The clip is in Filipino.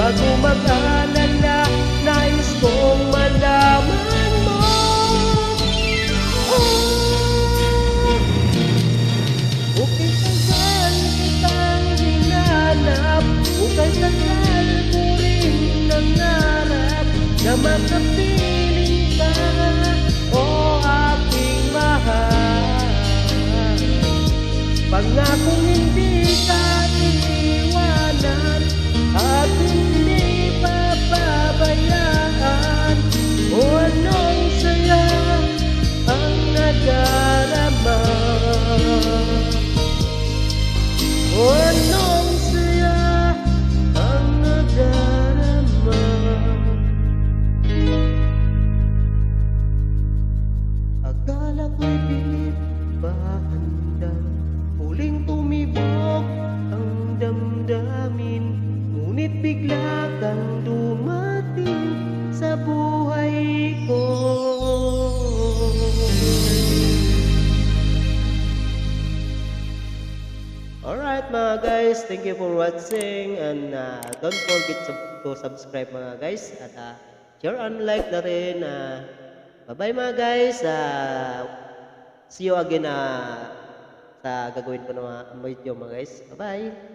Bago mag-alala, nais kong malaman mo. Buka'y tagal kitang hinanap, buka'y tagal ko rin nangarap na makapiling ka, o aking mahal. Pangakong hindi ka iiwanan at hindi papabayaan. O anong saya ang nadarama, o anong saya ang nadarama. Akala ko'y pilit ba handang muling tumibok ang damdamin, ngunit bigla kang dumating sa buhay ko. Alright mga guys, thank you for watching, and don't forget to subscribe mga guys, at share and like na rin. Bye bye mga guys, see you again sa gagawin ko na mga video mga guys. Bye bye.